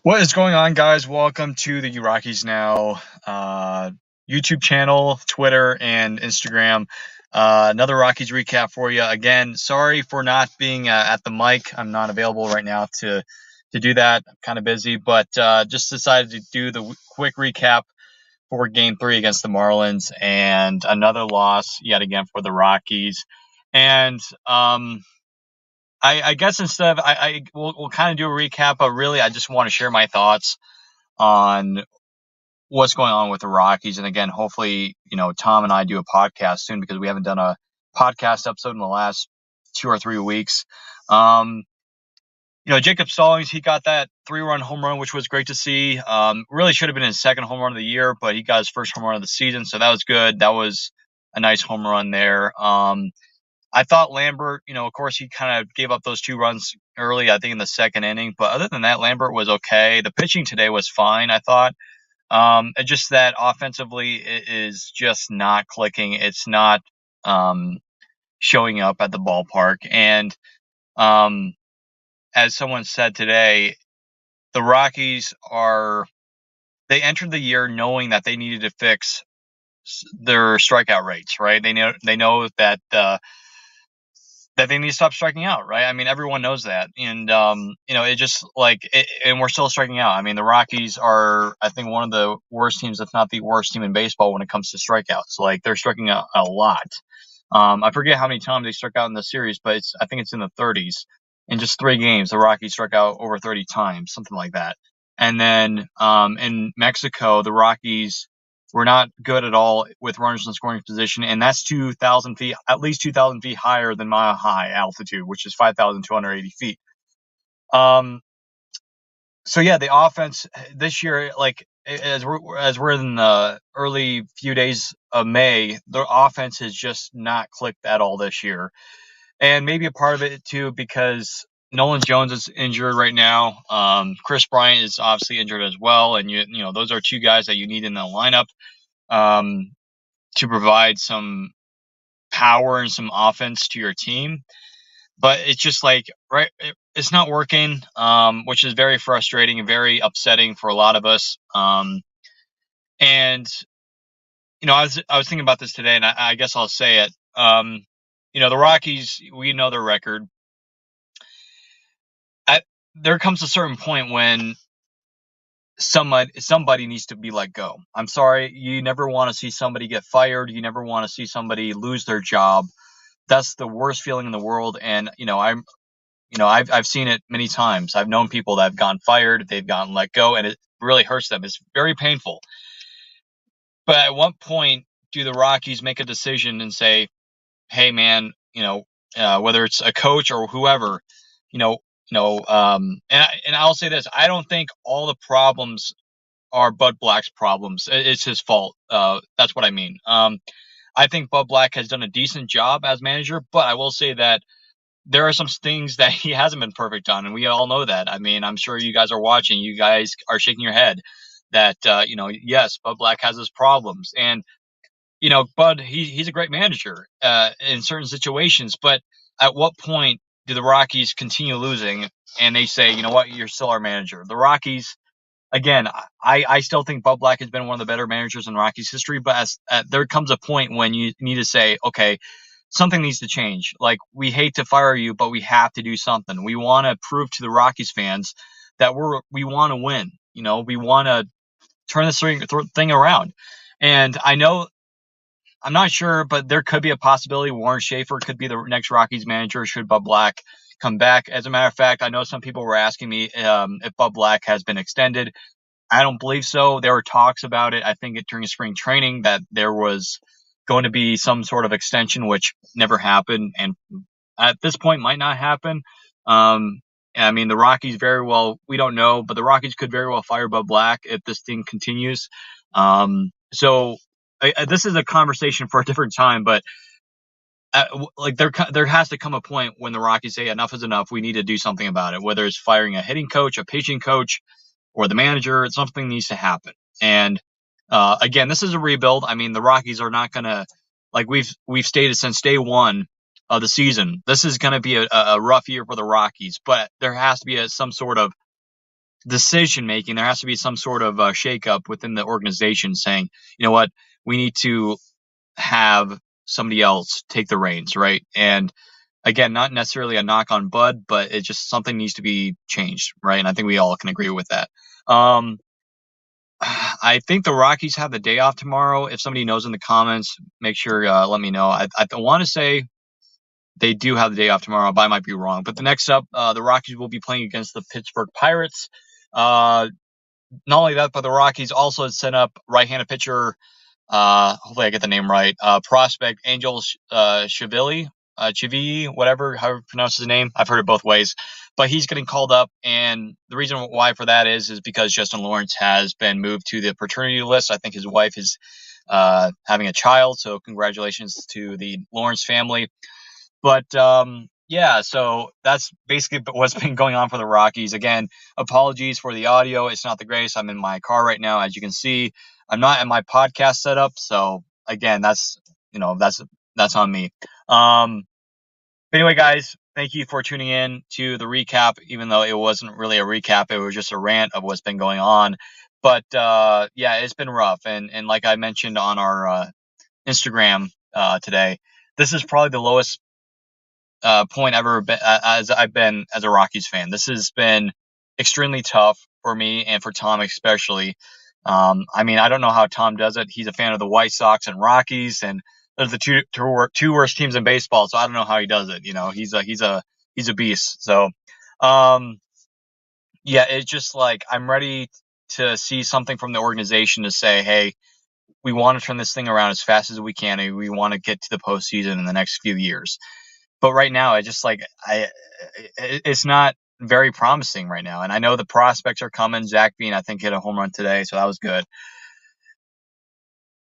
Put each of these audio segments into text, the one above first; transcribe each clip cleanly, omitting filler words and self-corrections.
What is going on, guys? Welcome to the Rockies Now YouTube channel, Twitter, and Instagram. Another Rockies recap for you. Again, sorry for not being at the mic. I'm not available right now to do that. I'm kind of busy, but just decided to do the quick recap for Game 3 against the Marlins, and another loss yet again for the Rockies. And I guess instead of we'll kind of do a recap, but really I just want to share my thoughts on what's going on with the Rockies. And again, hopefully, Tom and I do a podcast soon because we haven't done a podcast episode in the last 2 or 3 weeks. Jacob Stallings, he got that 3-run home run, which was great to see. Really should have been his second home run of the year, but he got his first home run of the season. So that was good. That was a nice home run there. I thought Lambert, of course, he kind of gave up those 2 runs early, I think in the second inning. But other than that, Lambert was okay. The pitching today was fine, I thought. Just that offensively it is just not clicking. It's not showing up at the ballpark. And as someone said today, the Rockies they entered the year knowing that they needed to fix their strikeout rates, right? They know that they need to stop striking out, right? I mean, everyone knows that. And, it just and we're still striking out. I mean, the Rockies are, I think, one of the worst teams, if not the worst team in baseball when it comes to strikeouts. Like, they're striking out a lot. I forget how many times they struck out in the series, but I think it's in the 30s. In just 3 games, the Rockies struck out over 30 times, something like that. And then, in Mexico, the Rockies were not good at all with runners in scoring position, and that's 2,000 feet, at least 2,000 feet higher than mile high altitude, which is 5,280 feet. So yeah, the offense this year, as we're in the early few days of May, the offense has just not clicked at all this year, and maybe a part of it too because Nolan Jones is injured right now. Chris Bryant is obviously injured as well, and those are 2 guys that you need in the lineup to provide some power and some offense to your team. But it's just it's not working, which is very frustrating and very upsetting for a lot of us. And I was thinking about this today, and I guess I'll say it. The Rockies, we know their record. There comes a certain point when somebody needs to be let go. I'm sorry, you never want to see somebody get fired. You never want to see somebody lose their job. That's the worst feeling in the world. And I've seen it many times. I've known people that have gotten fired, they've gotten let go, and it really hurts them. It's very painful. But at what point do the Rockies make a decision and say, "Hey, man, whether it's a coach or whoever, and I'll say this: I don't think all the problems are Bud Black's problems. It's his fault. That's what I mean. I think Bud Black has done a decent job as manager, but I will say that there are some things that he hasn't been perfect on, and we all know that. I mean, I'm sure you guys are watching. You guys are shaking your head that, yes, Bud Black has his problems. And, Bud, he's a great manager in certain situations. But at what point do the Rockies continue losing and they say, you know what, you're still our manager? The Rockies, again, I still think Bud Black has been one of the better managers in Rockies history, but there comes a point when you need to say, okay, something needs to change. Like, we hate to fire you, but we have to do something. We want to prove to the Rockies fans that we want to win. We want to turn this thing around. And I know, I'm not sure, but there could be a possibility Warren Schaefer could be the next Rockies manager should Bud Black come back. As a matter of fact, I know some people were asking me if Bud Black has been extended. I don't believe so. There were talks about it, I think, during spring training that there was going to be some sort of extension, which never happened, and at this point might not happen. I mean, the Rockies very well, we don't know, but the Rockies could very well fire Bud Black if this thing continues. So this is a conversation for a different time, but there has to come a point when the Rockies say enough is enough. We need to do something about it, whether it's firing a hitting coach, a pitching coach, or the manager. Something needs to happen. And again, this is a rebuild. I mean, the Rockies are not going to, like we've stated since day one of the season, this is going to be a rough year for the Rockies, but there has to be some sort of decision making. There has to be some sort of shakeup within the organization, saying, you know what, we need to have somebody else take the reins, right? And again, not necessarily a knock on Bud, but it just something needs to be changed, right? And I think we all can agree with that. I think the Rockies have the day off tomorrow. If somebody knows in the comments, make sure let me know. I want to say they do have the day off tomorrow, but I might be wrong. But the next up, the Rockies will be playing against the Pittsburgh Pirates. Not only that, but the Rockies also sent up right-handed pitcher. Hopefully I get the name right. Prospect Angel Chivilli, whatever, however you pronounce his name. I've heard it both ways, but he's getting called up, and the reason why for that is because Justin Lawrence has been moved to the paternity list. I think his wife is having a child, so congratulations to the Lawrence family. But yeah, so that's basically what's been going on for the Rockies. Again, apologies for the audio. It's not the greatest. I'm in my car right now, as you can see. I'm not in my podcast setup, so again, that's on me. Anyway, guys, thank you for tuning in to the recap. Even though it wasn't really a recap, it was just a rant of what's been going on. But yeah, it's been rough, and like I mentioned on our Instagram today, this is probably the lowest point ever been, as I've been as a Rockies fan. This has been extremely tough for me and for Tom especially. I mean, I don't know how Tom does it. He's a fan of the White Sox and Rockies, and those are the two worst teams in baseball. So I don't know how he does it. You know, he's a beast. So, um, yeah, it's just like I'm ready to see something from the organization to say, hey, we want to turn this thing around as fast as we can, and we want to get to the postseason in the next few years. But right now, I just like it's not very promising right now. And I know the prospects are coming. Zach Bean, I think, hit a home run today, so that was good.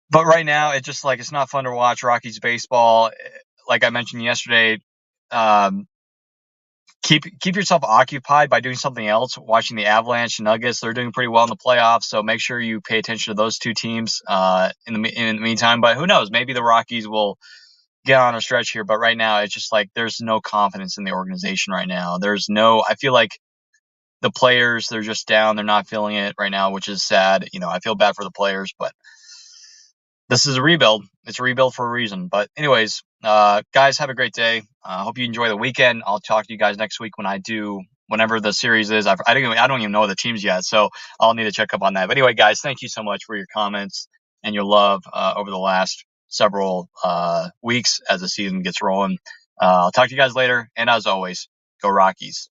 But right now, it's just like it's not fun to watch Rockies baseball. Like I mentioned yesterday, um, keep yourself occupied by doing something else. Watching the Avalanche, Nuggets, they're doing pretty well in the playoffs, so make sure you pay attention to those two teams in the meantime. But who knows? Maybe the Rockies will get on a stretch here, but right now it's just like there's no confidence in the organization right now. I feel like the players, they're just down. They're not feeling it right now, which is sad. You know, I feel bad for the players, but this is a rebuild. It's a rebuild for a reason. But anyways, guys, have a great day. I hope you enjoy the weekend. I'll talk to you guys next week whenever the series is. I don't even know the teams yet, so I'll need to check up on that. But anyway, guys, thank you so much for your comments and your love over the last several weeks as the season gets rolling. I'll talk to you guys later, and as always, go Rockies.